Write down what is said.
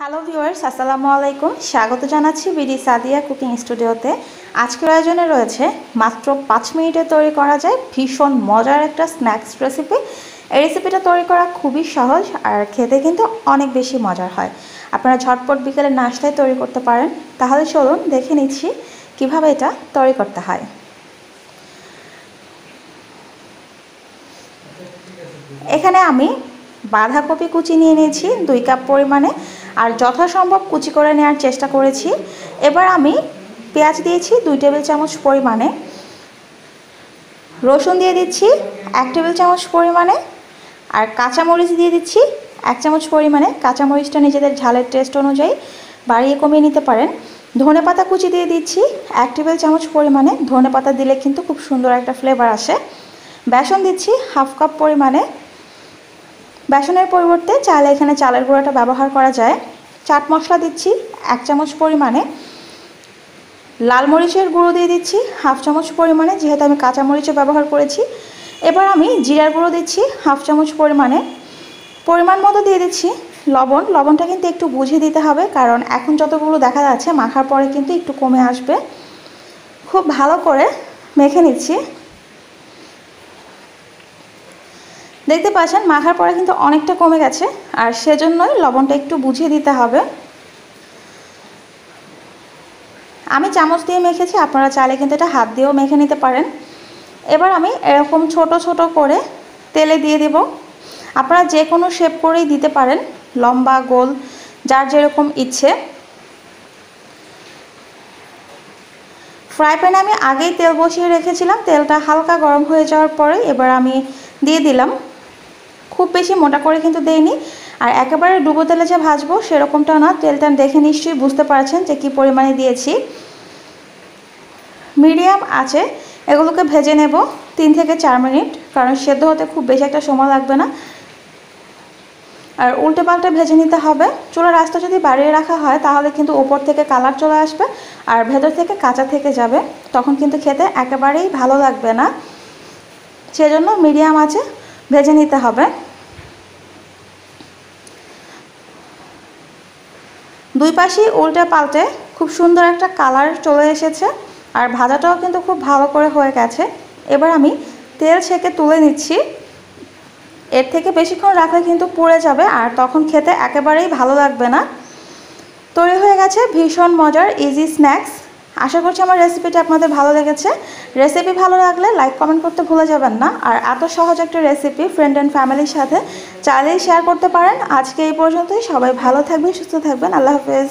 Hello viewers, আসসালামু আলাইকুম। স্বাগত জানাচ্ছি বিডি সাদিয়া কুকিং স্টুডিওতে। আজকের আয়োজনে রয়েছে মাত্র 5 মিনিটে তৈরি করা যায় ভীষণ মজার একটা স্ন্যাক্স রেসিপি। এই রেসিপিটা তৈরি করা খুবই সহজ আর খেতে কিন্তু অনেক বেশি মজার হয়। আপনারা ঝটপট বিকেলের নাশতায় তৈরি করতে পারেন। তাহলে চলুন দেখে নিচ্ছি কিভাবে এটা তৈরি করতে হয়। এখানে আমি বাঁধাকপি কুচি নিয়ে নিয়েছি 2 কাপ পরিমাণে, আর যথাসম্ভব কুচি করে নেওয়ার চেষ্টা করেছি। এবার আমি পেঁয়াজ দিয়েছি 2 টেবিল চামচ পরিমাণে, রসুন দিয়ে দিচ্ছি 1 টেবিল চামচ পরিমাণে, আর কাঁচামরিচ দিয়ে দিচ্ছি 1 চামচ পরিমাণে। কাঁচামরিচটা নিজেদের ঝালের টেস্ট অনুযায়ী বাড়িয়ে কমিয়ে নিতে পারেন। ধনেপাতা কুচি দিয়ে দিচ্ছি 1 টেবিল চামচ পরিমাণে। ধনেপাতা দিলে কিন্তু খুব সুন্দর একটা ফ্লেভার আসে। বেসন দিচ্ছি 1/2 কাপ পরিমাণে। বেসনের পরিবর্তে চাইলে এখানে চালের গুঁড়াটা ব্যবহার করা যায়। চাট মশলা দিচ্ছি 1 চামচ পরিমাণে। লাল মরিচের গুঁড়ো দিয়ে দিচ্ছি 1/2 চামচ পরিমাণে, যেহেতু আমি কাঁচা মরিচও ব্যবহার করেছি। এবার আমি জিরার গুঁড়ো দিচ্ছি 1/2 চামচ পরিমাণে। পরিমাণ মতো দিয়ে দিচ্ছি লবণ। লবণটা কিন্তু একটু বুঝে দিতে হবে, কারণ এখন যতগুলো দেখা যাচ্ছে মাখার পরে কিন্তু একটু কমে আসবে। খুব ভালো করে মেখে নিচ্ছি। দেখতে পাচ্ছেন মাখার পরে কিন্তু অনেকটা কমে গেছে, আর সেজন্যই লবণটা একটু বুঝিয়ে দিতে হবে। আমি চামচ দিয়ে মেখেছি, আপনারা চাইলে কিন্তু এটা হাত দিয়েও মেখে নিতে পারেন। এবার আমি এরকম ছোট ছোট করে তেলে দিয়ে দেব। আপনারা যে কোনো শেপ করেই দিতে পারেন, লম্বা গোল যার যেরকম ইচ্ছে। ফ্রাই প্যানে আমি আগেই তেল বসিয়ে রেখেছিলাম। তেলটা হালকা গরম হয়ে যাওয়ার পরে এবার আমি দিয়ে দিলাম। খুব বেশি মোটা করে কিন্তু দেইনি, আর একেবারে ডুবো তেলে যে ভাজবো সেরকমটা না। তেলটা দেখে নিশ্চয়ই বুঝতে পারছেন যে কী পরিমাণে দিয়েছি। মিডিয়াম আছে এগুলোকে ভেজে নেব 3 থেকে 4 মিনিট, কারণ সেদ্ধ হতে খুব বেশি একটা সময় লাগবে না। আর উল্টে পাল্টে ভেজে নিতে হবে। চুলার আঁচটা যদি বাড়িয়ে রাখা হয় তাহলে কিন্তু ওপর থেকে কালার চলে আসবে আর ভেতর থেকে কাঁচা থেকে যাবে, তখন কিন্তু খেতে একেবারেই ভালো লাগবে না। সেজন্য মিডিয়াম আছে ভেজে নিতে হবে। 2 পাশেই উল্টে পাল্টে খুব সুন্দর একটা কালার চলে এসেছে, আর ভাজাটাও কিন্তু খুব ভালো করে হয়ে গেছে। এবার আমি তেল ছেঁকে তুলে নিচ্ছি। এর থেকে বেশিক্ষণ রাখলে কিন্তু পুড়ে যাবে, আর তখন খেতে একেবারেই ভালো লাগবে না। তৈরি হয়ে গেছে ভীষণ মজার ইজি স্ন্যাক্স। আশা করছি আমার রেসিপিটা আপনাদের ভালো লেগেছে। রেসিপি ভালো লাগলে লাইক কমেন্ট করতে ভুলে যাবেন না। আর এত সহজ একটা রেসিপি ফ্রেন্ড অ্যান্ড ফ্যামিলির সাথে চাইলেই শেয়ার করতে পারেন। আজকে এই পর্যন্তই। সবাই ভালো থাকবেন, সুস্থ থাকবেন। আল্লাহ হাফেজ।